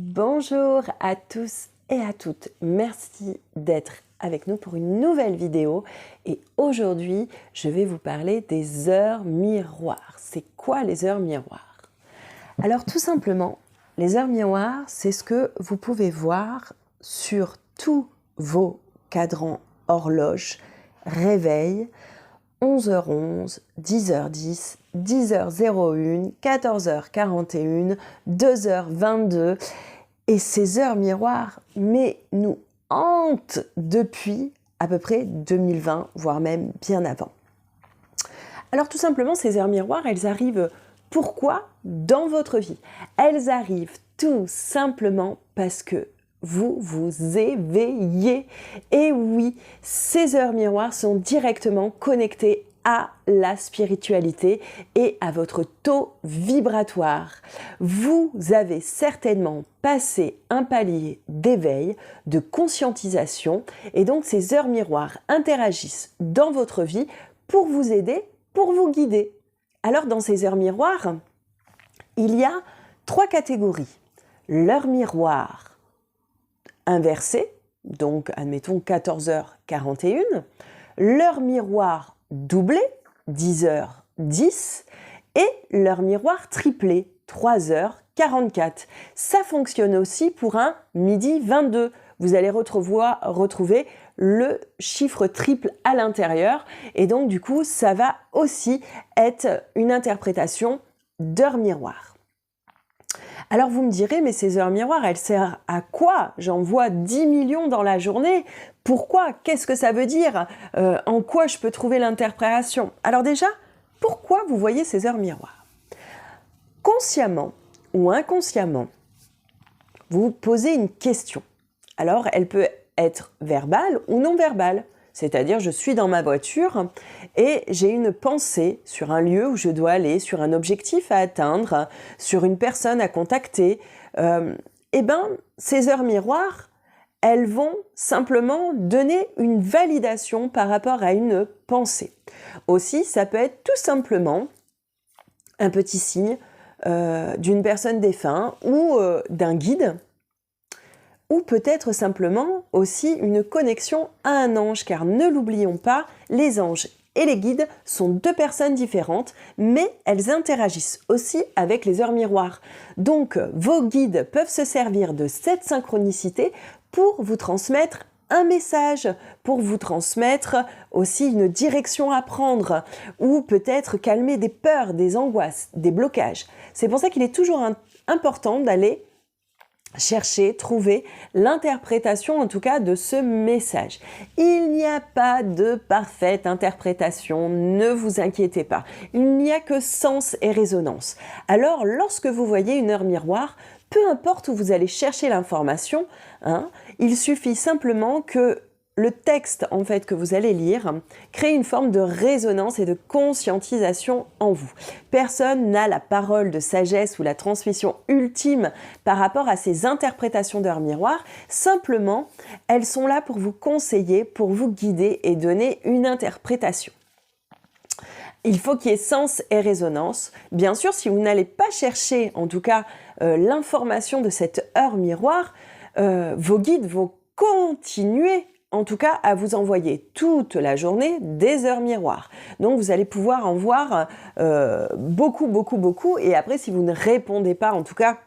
Bonjour à tous et à toutes, merci d'être avec nous pour une nouvelle vidéo et aujourd'hui je vais vous parler des heures miroirs. C'est quoi les heures miroirs? Alors tout simplement, les heures miroirs, c'est ce que vous pouvez voir sur tous vos cadrans horloge, réveil, 11h11, 10h10, 10h01, 14h41, 2h22. Et ces heures miroirs, mais nous hantent depuis à peu près 2020, voire même bien avant. Alors tout simplement, ces heures miroirs, elles arrivent pourquoi dans votre vie? Elles arrivent tout simplement parce que vous vous éveillez. Et oui, ces heures miroirs sont directement connectées à la spiritualité et à votre taux vibratoire. Vous avez certainement passé un palier d'éveil, de conscientisation, et donc ces heures miroirs interagissent dans votre vie pour vous aider, pour vous guider. Alors dans ces heures miroirs, il y a 3 catégories. L'heure miroir inversée, donc admettons 14h41, l'heure miroir doublée, 10h10, et l'heure miroir triplée, 3h44. Ça fonctionne aussi pour un midi 22. Vous allez retrouver le chiffre triple à l'intérieur, et donc du coup, ça va aussi être une interprétation d'heure miroir. Alors vous me direz, mais ces heures miroirs, elles servent à quoi? J'en vois 10 millions dans la journée. Pourquoi? Qu'est-ce que ça veut dire? En quoi je peux trouver l'interprétation? Alors déjà, pourquoi vous voyez ces heures miroirs? Consciemment ou inconsciemment, vous vous posez une question. Alors elle peut être verbale ou non verbale. C'est-à-dire, je suis dans ma voiture et j'ai une pensée sur un lieu où je dois aller, sur un objectif à atteindre, sur une personne à contacter. Ces heures miroirs, elles vont simplement donner une validation par rapport à une pensée. Aussi, ça peut être tout simplement un petit signe d'une personne défunte ou d'un guide, ou peut-être simplement aussi une connexion à un ange, car ne l'oublions pas, les anges et les guides sont 2 personnes différentes, mais elles interagissent aussi avec les heures miroirs. Donc, vos guides peuvent se servir de cette synchronicité pour vous transmettre un message, pour vous transmettre aussi une direction à prendre, ou peut-être calmer des peurs, des angoisses, des blocages. C'est pour ça qu'il est toujours important d'aller chercher, trouver l'interprétation en tout cas de ce message. Il n'y a pas de parfaite interprétation, ne vous inquiétez pas. Il n'y a que sens et résonance. Alors lorsque vous voyez une heure miroir, peu importe où vous allez chercher l'information, il suffit simplement que le texte en fait que vous allez lire crée une forme de résonance et de conscientisation en vous. Personne n'a la parole de sagesse ou la transmission ultime par rapport à ces interprétations d'heures miroirs. Simplement, elles sont là pour vous conseiller, pour vous guider et donner une interprétation. Il faut qu'il y ait sens et résonance. Bien sûr, si vous n'allez pas chercher, en tout cas, l'information de cette heure miroir, vos guides vont continuer en tout cas à vous envoyer toute la journée des heures miroirs. Donc vous allez pouvoir en voir beaucoup et après si vous ne répondez pas en tout cas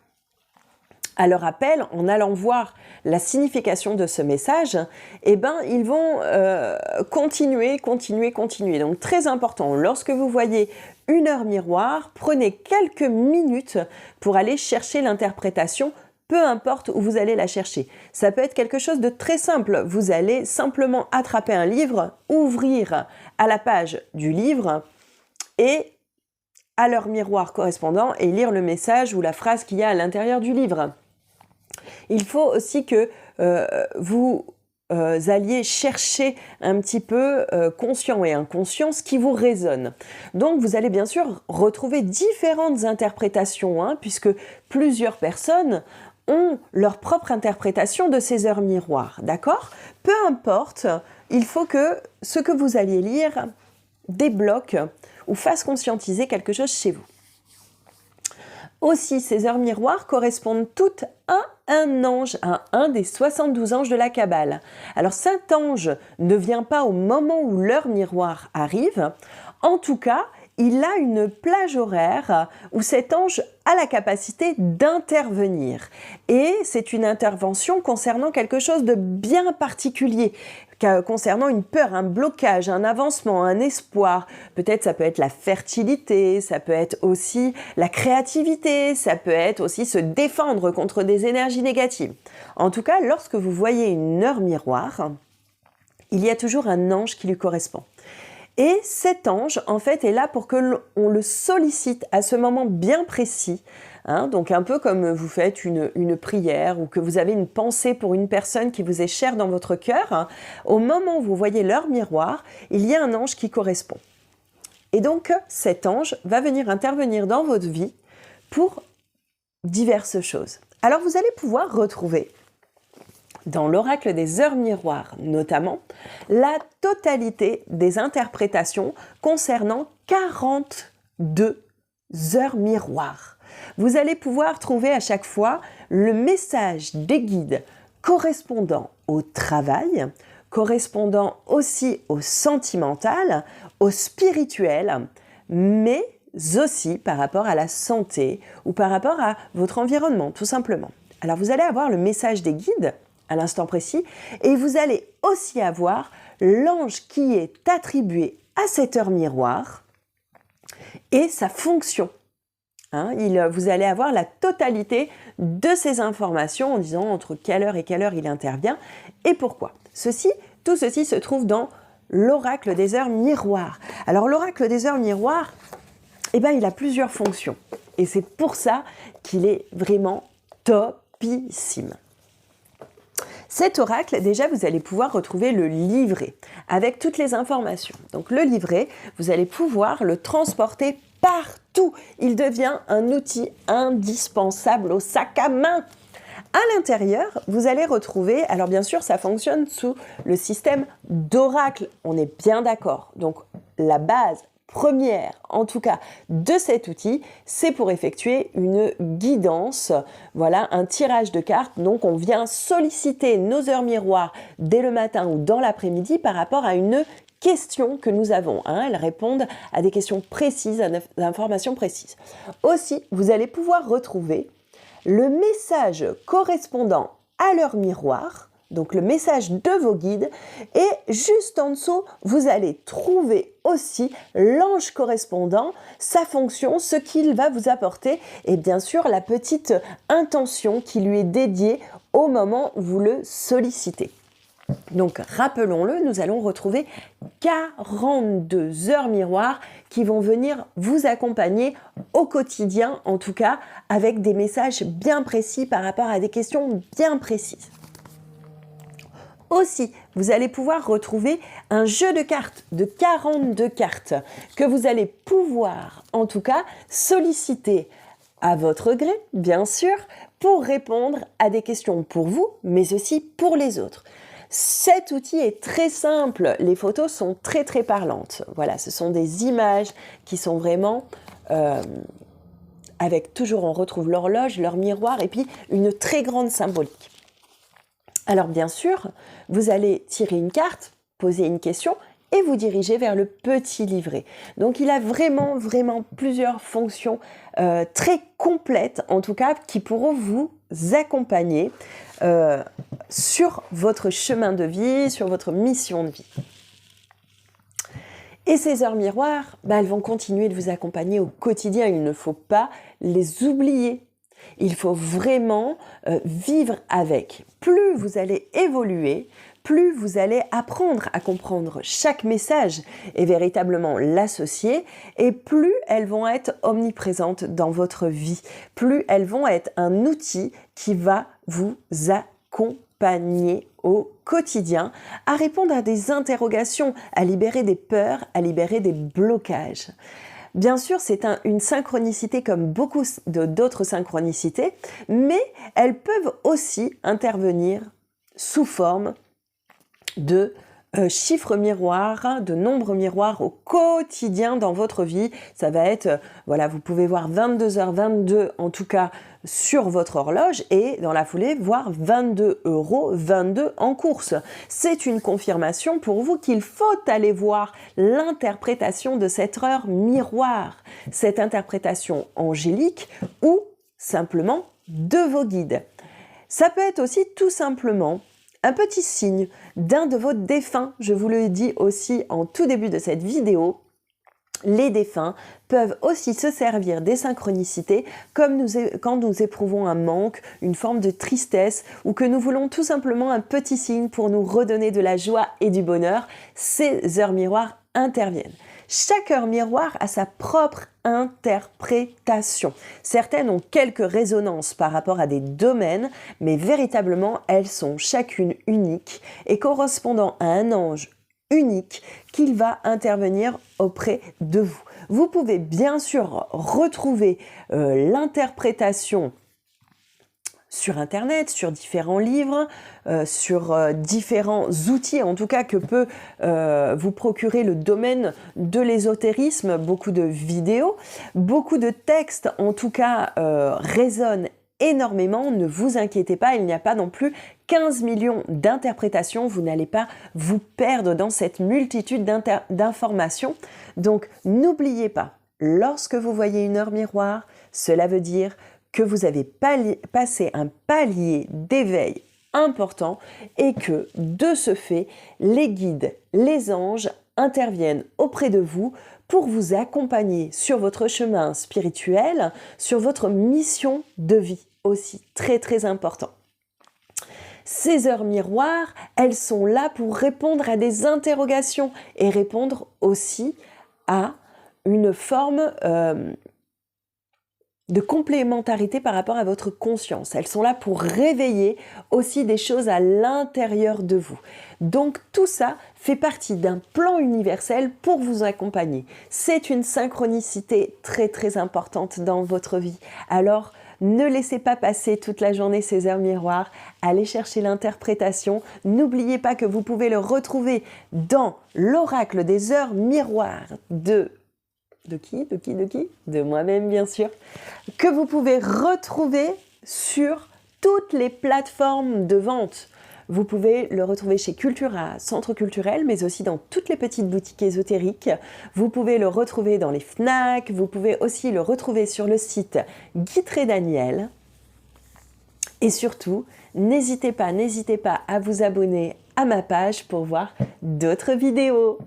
à leur appel en allant voir la signification de ce message, ils vont continuer. Donc très important, lorsque vous voyez une heure miroir, prenez quelques minutes pour aller chercher l'interprétation, peu importe où vous allez la chercher. Ça peut être quelque chose de très simple. Vous allez simplement attraper un livre, ouvrir à la page du livre et à l'heure miroir correspondant et lire le message ou la phrase qu'il y a à l'intérieur du livre. Il faut aussi que vous alliez chercher un petit peu conscient et inconscient ce qui vous résonne. Donc vous allez bien sûr retrouver différentes interprétations, puisque plusieurs personnes ont leur propre interprétation de ces heures miroirs, d'accord? Peu importe, il faut que ce que vous alliez lire débloque ou fasse conscientiser quelque chose chez vous. Aussi, ces heures miroirs correspondent toutes à un ange, un des 72 anges de la Kabbale. Alors cet ange ne vient pas au moment où l'heure miroir arrive, en tout cas, il a une plage horaire où cet ange a la capacité d'intervenir. Et c'est une intervention concernant quelque chose de bien particulier, concernant une peur, un blocage, un avancement, un espoir. Peut-être ça peut être la fertilité, ça peut être aussi la créativité, ça peut être aussi se défendre contre des énergies négatives. En tout cas, lorsque vous voyez une heure miroir, il y a toujours un ange qui lui correspond. Et cet ange, en fait, est là pour que l'on le sollicite à ce moment bien précis. Donc un peu comme vous faites une prière ou que vous avez une pensée pour une personne qui vous est chère dans votre cœur. Au moment où vous voyez l'heure miroir, il y a un ange qui correspond. Et donc, cet ange va venir intervenir dans votre vie pour diverses choses. Alors, vous allez pouvoir retrouver dans l'oracle des heures miroirs, notamment, la totalité des interprétations concernant 42 heures miroirs. Vous allez pouvoir trouver à chaque fois le message des guides correspondant au travail, correspondant aussi au sentimental, au spirituel, mais aussi par rapport à la santé ou par rapport à votre environnement, tout simplement. Alors vous allez avoir le message des guides à l'instant précis, et vous allez aussi avoir l'ange qui est attribué à cette heure miroir et sa fonction. Vous allez avoir la totalité de ces informations en disant entre quelle heure et quelle heure il intervient et pourquoi. Tout ceci se trouve dans l'oracle des heures miroirs. Alors l'oracle des heures miroirs, il a plusieurs fonctions et c'est pour ça qu'il est vraiment topissime. Cet oracle, déjà, vous allez pouvoir retrouver le livret avec toutes les informations. Donc le livret, vous allez pouvoir le transporter partout. Il devient un outil indispensable au sac à main. À l'intérieur, vous allez retrouver, alors bien sûr, ça fonctionne sous le système d'oracle, on est bien d'accord. Donc la base première, en tout cas, de cet outil, c'est pour effectuer une guidance, voilà, un tirage de cartes. Donc, on vient solliciter nos heures miroirs dès le matin ou dans l'après-midi par rapport à une question que nous avons. Elles répondent à des questions précises, à des informations précises. Aussi, vous allez pouvoir retrouver le message correspondant à l'heure miroir, donc le message de vos guides, et juste en dessous, vous allez trouver aussi l'ange correspondant, sa fonction, ce qu'il va vous apporter, et bien sûr la petite intention qui lui est dédiée au moment où vous le sollicitez. Donc rappelons-le, nous allons retrouver 42 heures miroirs qui vont venir vous accompagner au quotidien, en tout cas avec des messages bien précis par rapport à des questions bien précises. Aussi, vous allez pouvoir retrouver un jeu de cartes de 42 cartes que vous allez pouvoir, en tout cas, solliciter à votre gré, bien sûr, pour répondre à des questions pour vous, mais aussi pour les autres. Cet outil est très simple, les photos sont très très parlantes. Voilà, ce sont des images qui sont vraiment avec toujours, on retrouve l'horloge, leur miroir et puis une très grande symbolique. Alors bien sûr, vous allez tirer une carte, poser une question et vous diriger vers le petit livret. Donc il a vraiment plusieurs fonctions très complètes, en tout cas, qui pourront vous accompagner sur votre chemin de vie, sur votre mission de vie. Et ces heures miroirs, elles vont continuer de vous accompagner au quotidien. Il ne faut pas les oublier. Il faut vraiment vivre avec. Plus vous allez évoluer, plus vous allez apprendre à comprendre chaque message et véritablement l'associer, et plus elles vont être omniprésentes dans votre vie, plus elles vont être un outil qui va vous accompagner au quotidien, à répondre à des interrogations, à libérer des peurs, à libérer des blocages. Bien sûr, c'est une synchronicité comme beaucoup d'autres synchronicités, mais elles peuvent aussi intervenir sous forme de chiffres miroirs, de nombres miroirs au quotidien dans votre vie. Ça va être, voilà, vous pouvez voir 22h22 en tout cas sur votre horloge et dans la foulée voir 22,22 € en course. C'est une confirmation pour vous qu'il faut aller voir l'interprétation de cette heure miroir, cette interprétation angélique ou simplement de vos guides. Ça peut être aussi tout simplement un petit signe d'un de vos défunts. Je vous le dis aussi en tout début de cette vidéo, les défunts peuvent aussi se servir des synchronicités comme quand nous éprouvons un manque, une forme de tristesse ou que nous voulons tout simplement un petit signe pour nous redonner de la joie et du bonheur. Ces heures miroirs interviennent. Chaque heure miroir a sa propre interprétation. Certaines ont quelques résonances par rapport à des domaines, mais véritablement elles sont chacune uniques et correspondant à un ange unique qu'il va intervenir auprès de vous. Vous pouvez bien sûr retrouver l'interprétation sur Internet, sur différents livres, sur différents outils, en tout cas que peut vous procurer le domaine de l'ésotérisme, beaucoup de vidéos, beaucoup de textes, en tout cas résonnent énormément, ne vous inquiétez pas, il n'y a pas non plus 15 millions d'interprétations, vous n'allez pas vous perdre dans cette multitude d'informations. Donc n'oubliez pas, lorsque vous voyez une heure miroir, cela veut dire que vous avez passé un palier d'éveil important et que, de ce fait, les guides, les anges interviennent auprès de vous pour vous accompagner sur votre chemin spirituel, sur votre mission de vie aussi, très très important. Ces heures miroirs, elles sont là pour répondre à des interrogations et répondre aussi à une forme de complémentarité par rapport à votre conscience. Elles sont là pour réveiller aussi des choses à l'intérieur de vous. Donc tout ça fait partie d'un plan universel pour vous accompagner. C'est une synchronicité très très importante dans votre vie. Alors ne laissez pas passer toute la journée ces heures miroirs, allez chercher l'interprétation. N'oubliez pas que vous pouvez le retrouver dans l'oracle des heures miroirs de qui? De moi-même, bien sûr. Que vous pouvez retrouver sur toutes les plateformes de vente. Vous pouvez le retrouver chez Cultura, Centre Culturel, mais aussi dans toutes les petites boutiques ésotériques. Vous pouvez le retrouver dans les Fnac. Vous pouvez aussi le retrouver sur le site Guitry Daniel. Et surtout, n'hésitez pas à vous abonner à ma page pour voir d'autres vidéos.